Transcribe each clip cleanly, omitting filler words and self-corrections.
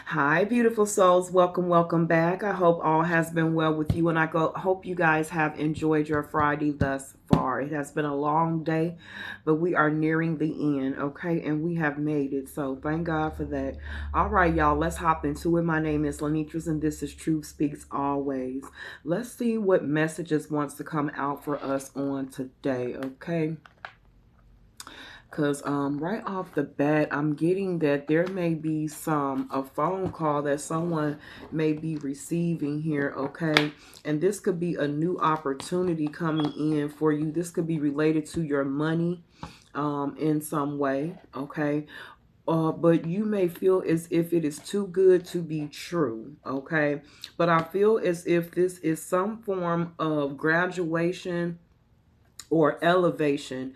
Hi, beautiful souls. Welcome back. I hope all has been well with you, and hope you guys have enjoyed your Friday thus far. It has been a long day, but we are nearing the end, okay? And we have made it, so thank God for that. All right, y'all, let's hop into it. My name is Lenitras, and this is Truth Speaks Always. Let's see what messages wants to come out for us on today, okay? Because right off the bat, I'm getting that there may be a phone call that someone may be receiving here, okay? And this could be a new opportunity coming in for you. This could be related to your money in some way, okay? But you may feel as if it is too good to be true, okay? But I feel as if this is some form of graduation or elevation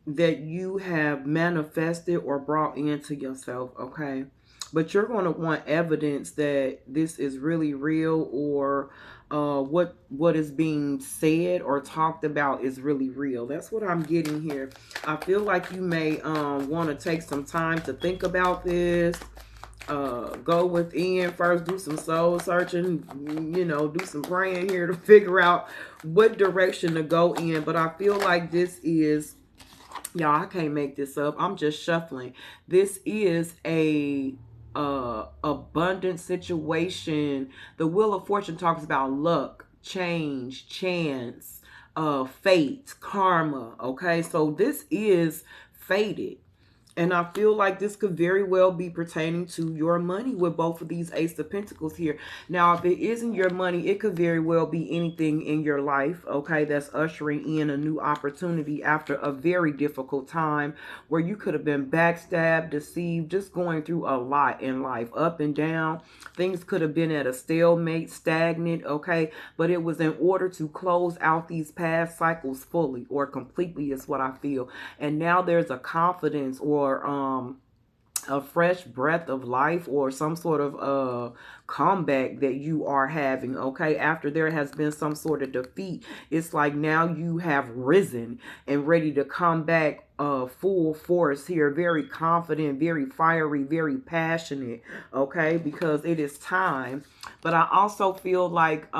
that you have manifested or brought into yourself, okay? But you're going to want evidence that this is really real, or what is being said or talked about is really real. That's what I'm getting here. I feel like you may want to take some time to think about this. Go within first, do some soul searching, do some praying here to figure out what direction to go in. But I feel like this is, y'all, I can't make this up. I'm just shuffling. This is a abundant situation. The Wheel of Fortune talks about luck, change, chance, fate, karma. Okay, so this is fated. And I feel like this could very well be pertaining to your money with both of these Ace of Pentacles here. Now, if it isn't your money, it could very well be anything in your life, okay, that's ushering in a new opportunity after a very difficult time where you could have been backstabbed, deceived, just going through a lot in life, up and down. Things could have been at a stalemate, stagnant, okay, but it was in order to close out these past cycles fully or completely is what I feel. And now there's a confidence or a fresh breath of life or some sort of comeback that you are having, okay? After there has been some sort of defeat, it's like now you have risen and ready to come back full force here, very confident, very fiery, very passionate, okay? Because it is time. But I also feel like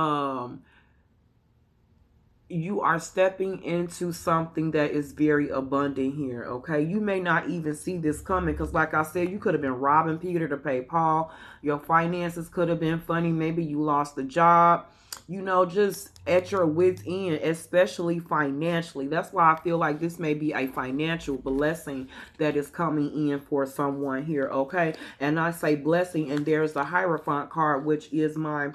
you are stepping into something that is very abundant here, okay? You may not even see this coming because, like I said, you could have been robbing Peter to pay Paul. Your finances could have been funny. Maybe you lost the job, just at your wit's end, especially financially. That's why I feel like this may be a financial blessing that is coming in for someone here, okay? And I say blessing, and there's the Hierophant card, which is my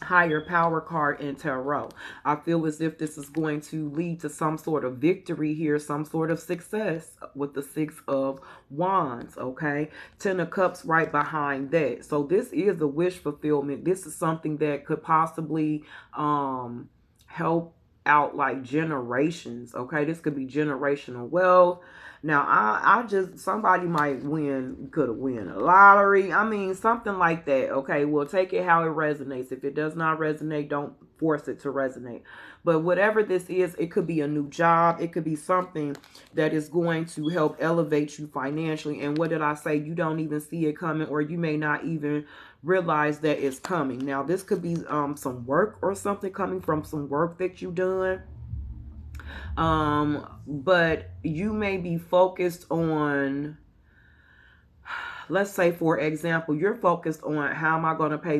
higher power card in tarot. I feel as if this is going to lead to some sort of victory here, some sort of success with the Six of Wands, okay? Ten of Cups right behind that. So this is a wish fulfillment. This is something that could possibly help out like generations, okay? This could be generational wealth. Now, I just, somebody might could have win a lottery. I mean, something like that. Okay, well, take it how it resonates. If it does not resonate, don't force it to resonate. But whatever this is, it could be a new job. It could be something that is going to help elevate you financially. And what did I say? You don't even see it coming, or you may not even realize that it's coming. Now, this could be some work or something coming from some work that you've done. But you may be focused on, let's say, for example, you're focused on how am I going to pay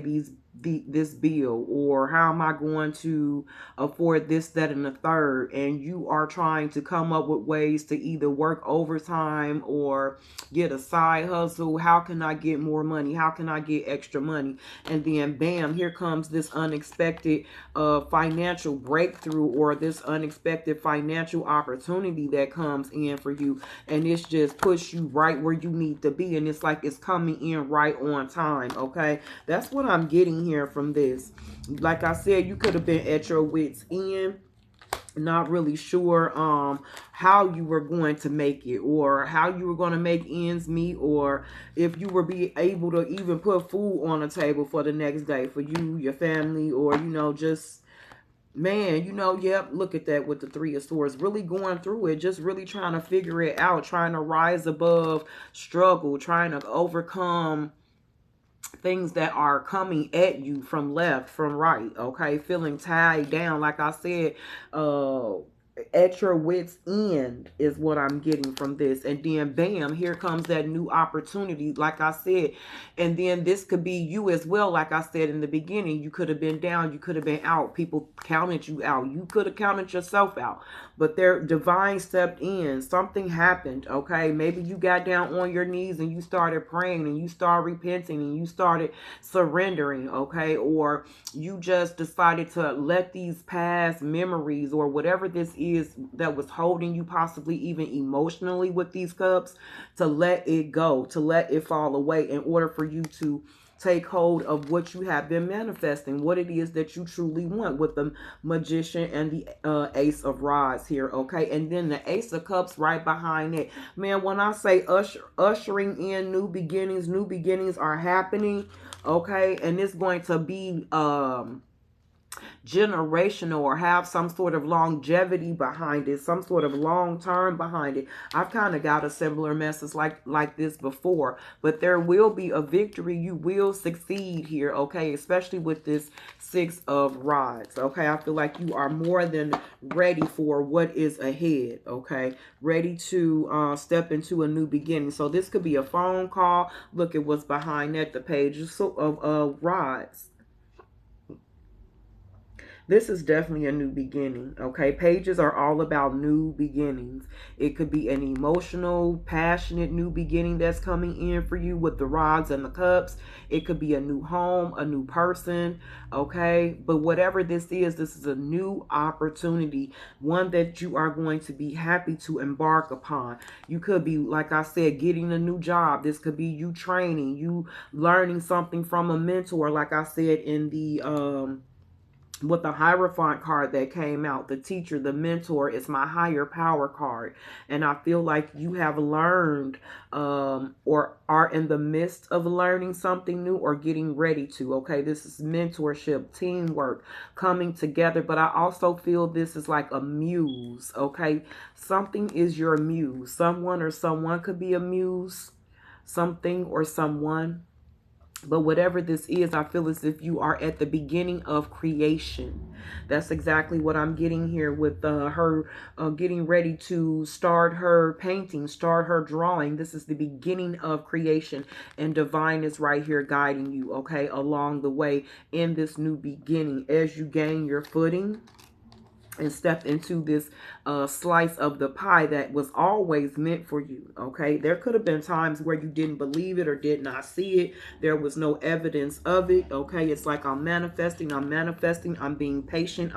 this bill, or how am I going to afford this, that, and the third, and you are trying to come up with ways to either work overtime or get a side hustle. How can I get more money? How can I get extra money? And then bam, here comes this unexpected financial breakthrough, or this unexpected financial opportunity that comes in for you, and it's just push you right where you need to be, and it's like it's coming in right on time, okay? That's what I'm getting here from this. Like I said, you could have been at your wit's end, not really sure how you were going to make it, or how you were going to make ends meet, or if you were be able to even put food on the table for the next day for you, your family, or just Man, you know, yep, look at that with the Three of Swords. Really going through it, just really trying to figure it out, trying to rise above struggle, trying to overcome things that are coming at you from left, from right, okay? Feeling tied down, like I said, uh at your wits end is what I'm getting from this. And then bam, here comes that new opportunity, like I said. And then this could be you as well. Like I said in the beginning, you could have been down, you could have been out, people counted you out, you could have counted yourself out, but their divine stepped in. Something happened, okay? Maybe you got down on your knees and you started praying and you started repenting and you started surrendering, okay? Or you just decided to let these past memories or whatever this is that was holding you, possibly even emotionally with these cups, to let it go, to let it fall away in order for you to take hold of what you have been manifesting, what it is that you truly want, with the Magician and the Ace of Rods here, okay? And then the Ace of Cups right behind it. Man, when I say ushering in new beginnings are happening, okay? And it's going to be generational or have some sort of longevity behind it, some sort of long term behind it. I've kind of got a similar message like this before, but there will be a victory. You will succeed here, okay? Especially with this Six of Rods, okay? I feel like you are more than ready for what is ahead, okay? Ready to step into a new beginning. So this could be a phone call. Look at what's behind that, the page of rods. This is definitely a new beginning, okay? Pages are all about new beginnings. It could be an emotional, passionate new beginning that's coming in for you with the rods and the cups. It could be a new home, a new person, okay? But whatever this is a new opportunity, one that you are going to be happy to embark upon. You could be, like I said, getting a new job. This could be you training, you learning something from a mentor, like I said in the with the Hierophant card that came out. The teacher, the mentor is my higher power card. And I feel like you have learned or are in the midst of learning something new or getting ready to, okay? This is mentorship, teamwork, coming together. But I also feel this is like a muse, okay? Something is your muse. Someone or someone could be a muse, something or someone. But whatever this is, I feel as if you are at the beginning of creation. That's exactly what I'm getting here with her getting ready to start her painting, start her drawing. This is the beginning of creation. And divine is right here guiding you, okay, along the way in this new beginning as you gain your footing and step into this slice of the pie that was always meant for you, okay? There could have been times where you didn't believe it or did not see it. There was no evidence of it, okay? It's like I'm manifesting, I'm being patient,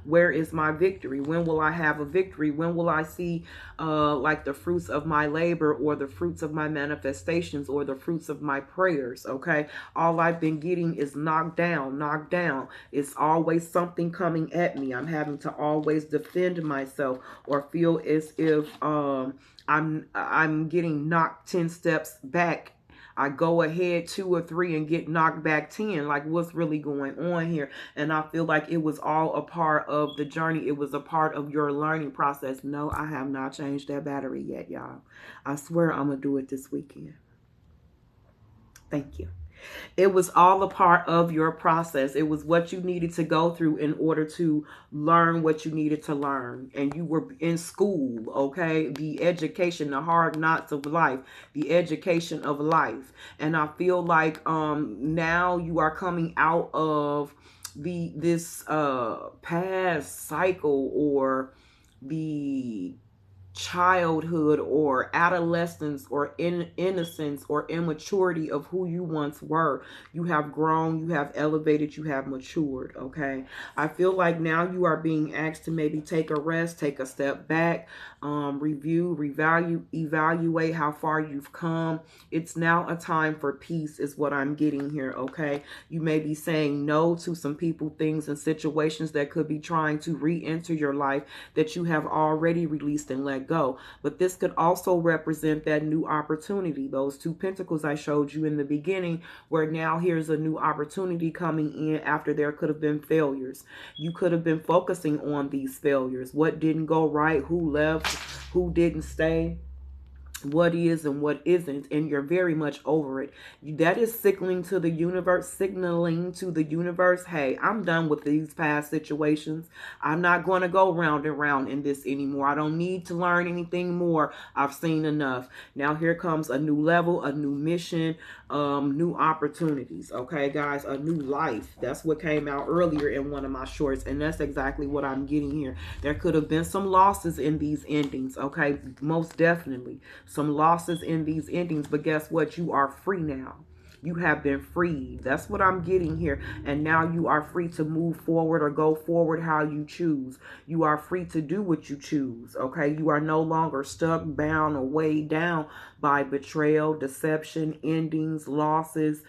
Where is my victory? When will I have a victory? When will I see like the fruits of my labor or the fruits of my manifestations or the fruits of my prayers, okay? All I've been getting is knocked down, knocked down. It's always something coming at me. I'm having to always defend myself or feel as if I'm getting knocked 10 steps back. I go ahead 2 or 3 and get knocked back 10. Like, what's really going on here? And I feel like it was all a part of the journey. It was a part of your learning process. No, I have not changed that battery yet, y'all. I swear I'm going to do it this weekend. Thank you. It was all a part of your process. It was what you needed to go through in order to learn what you needed to learn. And you were in school, okay? The education, the hard knocks of life, the education of life. And I feel like now you are coming out of this past cycle or the childhood or adolescence or innocence or immaturity of who you once were. You have grown, you have elevated, you have matured, okay? I feel like now you are being asked to maybe take a rest, take a step back, review, evaluate how far you've come. It's now a time for peace is what I'm getting here, okay? You may be saying no to some people, things, and situations that could be trying to re-enter your life that you have already released and let let go. But this could also represent that new opportunity. Those two pentacles I showed you in the beginning, where now here's a new opportunity coming in after there could have been failures. You could have been focusing on these failures. What didn't go right, who left, who didn't stay, what is and what isn't, and you're very much over it. That is signaling to the universe, hey, I'm done with these past situations. I'm not going to go round and round in this anymore. I don't need to learn anything more. I've seen enough. Now here comes a new level, a new mission, new opportunities. Okay, guys, a new life. That's what came out earlier in one of my shorts, and that's exactly what I'm getting here. There could have been some losses in these endings. Okay, most definitely some losses in these endings, but guess what? You are free now. You have been freed. That's what I'm getting here. And now you are free to move forward or go forward how you choose. You are free to do what you choose. Okay. You are no longer stuck, bound, or weighed down by betrayal, deception, endings, losses,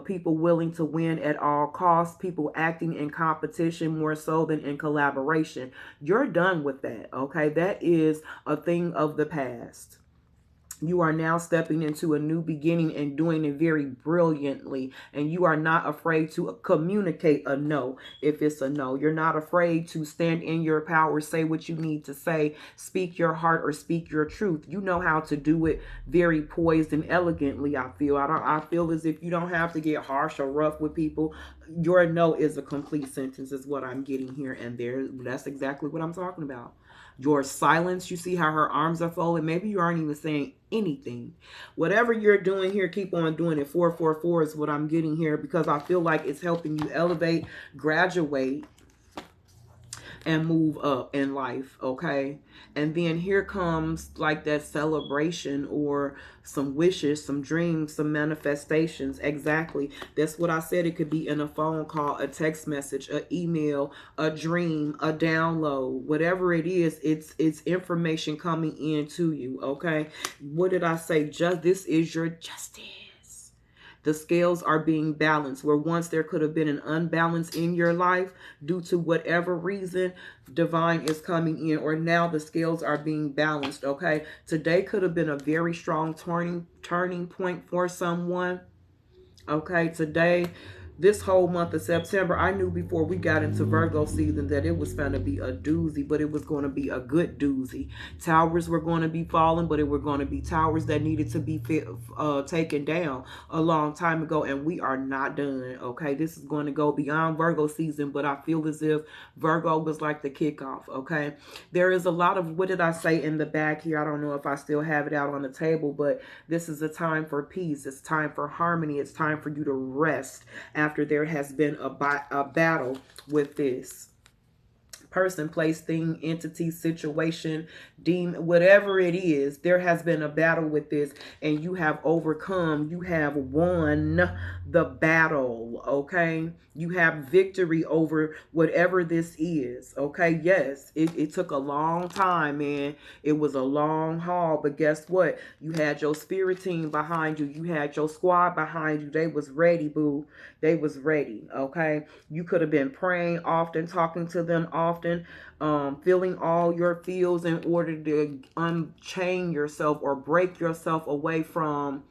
people willing to win at all costs, people acting in competition more so than in collaboration. You're done with that. Okay. That is a thing of the past. You are now stepping into a new beginning and doing it very brilliantly. And you are not afraid to communicate a no if it's a no. You're not afraid to stand in your power, say what you need to say, speak your heart or speak your truth. You know how to do it very poised and elegantly, I feel. I feel as if you don't have to get harsh or rough with people. Your no is a complete sentence is what I'm getting here. And that's exactly what I'm talking about. Your silence, you see how her arms are folded. Maybe you aren't even saying anything. Whatever you're doing here, keep on doing it. 444 is what I'm getting here, because I feel like it's helping you elevate, graduate, and move up in life. Okay. And then here comes like that celebration or some wishes, some dreams, some manifestations. Exactly. That's what I said. It could be in a phone call, a text message, an email, a dream, a download, whatever it is. It's information coming in to you. Okay. What did I say? This is your justice. The scales are being balanced, where once there could have been an unbalance in your life due to whatever reason, divine is coming in, or now the scales are being balanced. Okay. Today could have been a very strong turning point for someone. Okay. Today, this whole month of September, I knew before we got into Virgo season that it was going to be a doozy, but it was going to be a good doozy. Towers were going to be falling, but it were going to be towers that needed to be taken down a long time ago, and we are not done. Okay, this is going to go beyond Virgo season, but I feel as if Virgo was like the kickoff. Okay, there is a lot of, what did I say in the back here? I don't know if I still have it out on the table, but this is a time for peace. It's time for harmony. It's time for you to rest after there has been a battle with this person, place, thing, entity, situation, demon, whatever it is. There has been a battle with this, and you have overcome. You have won the battle. Okay, you have victory over whatever this is. Okay, yes, it took a long time, man. It was a long haul, but guess what? You had your spirit team behind you. You had your squad behind you. They was ready, boo. They was ready. Okay, you could have been praying often, talking to them often, feeling all your feels in order to unchain yourself or break yourself away from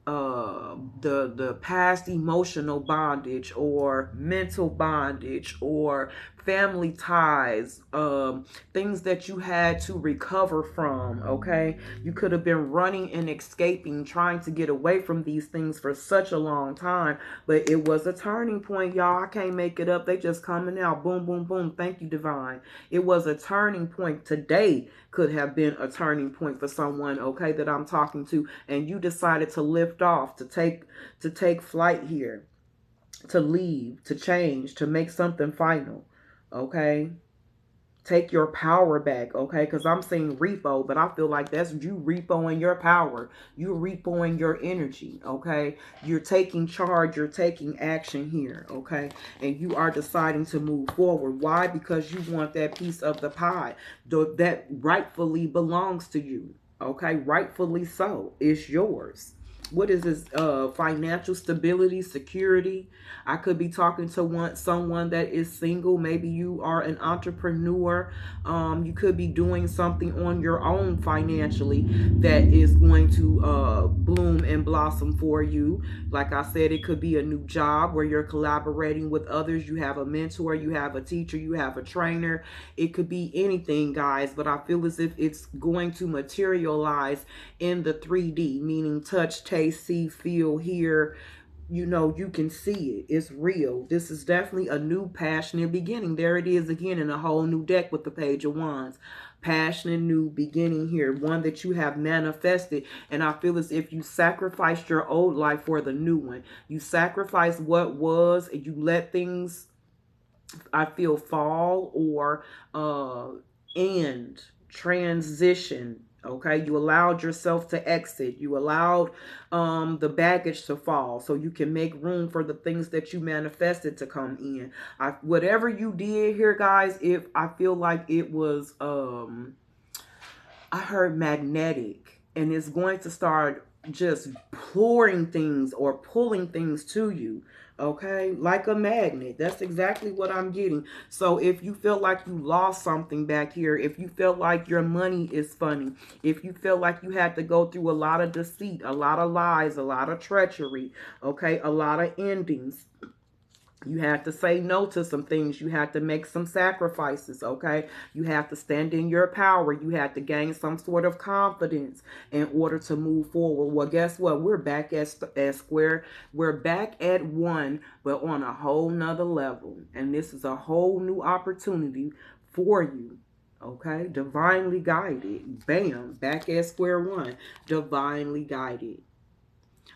the past emotional bondage or mental bondage or family ties, things that you had to recover from. Okay, you could have been running and escaping, trying to get away from these things for such a long time, but it was a turning point, y'all. I can't make it up. They just coming out, boom, boom, boom. Thank you, divine. It was a turning point. Today could have been a turning point for someone, okay, that I'm talking to, and you decided to lift off, to take flight here, to leave, to change, to make something final. Okay, take your power back. Okay, because I'm saying repo, but I feel like that's you repoing your power. You're repoing your energy. Okay, you're taking charge, you're taking action here. Okay, and you are deciding to move forward. Why? Because you want that piece of the pie that rightfully belongs to you. Okay, rightfully so. It's yours. what is this, financial stability, security. I could be talking to someone that is single. Maybe you are an entrepreneur. You could be doing something on your own financially that is going to bloom and blossom for you. Like I said, it could be a new job where you're collaborating with others. You have a mentor, you have a teacher, you have a trainer. It could be anything, guys, but I feel as if it's going to materialize in the 3D, meaning touch, taste, see, feel, hear. You know, you can see it. It's real. This is definitely a new passionate beginning. There it is again in a whole new deck with the Page of Wands. Passionate new beginning here, one that you have manifested. And I feel as if you sacrificed your old life for the new one. You sacrificed what was, and you let things, I feel, fall or end, transition. Okay, you allowed yourself to exit. You allowed the baggage to fall, so you can make room for the things that you manifested to come in. Whatever you did here, guys, if I feel like it was, I heard magnetic, and it's going to start just pouring things or pulling things to you. Okay, like a magnet. That's exactly what I'm getting. So if you feel like you lost something back here, if you feel like your money is funny, if you feel like you had to go through a lot of deceit, a lot of lies, a lot of treachery, okay, a lot of endings, you have to say no to some things. You have to make some sacrifices, okay? You have to stand in your power. You have to gain some sort of confidence in order to move forward. Well, guess what? We're back at square. We're back at one, but on a whole nother level. And this is a whole new opportunity for you. Okay? Divinely guided. Bam. Back at square one. Divinely guided.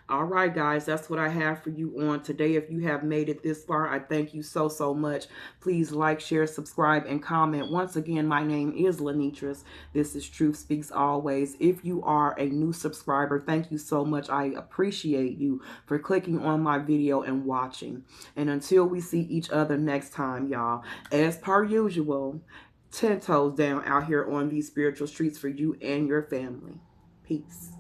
All right, guys, that's what I have for you on today. If you have made it this far, I thank you so, so much. Please like, share, subscribe, and comment. Once again, my name is Lenitras. This is Truth Speaks Always. If you are a new subscriber, thank you so much. I appreciate you for clicking on my video and watching. And until we see each other next time, y'all, as per usual, 10 toes down out here on these spiritual streets for you and your family. Peace.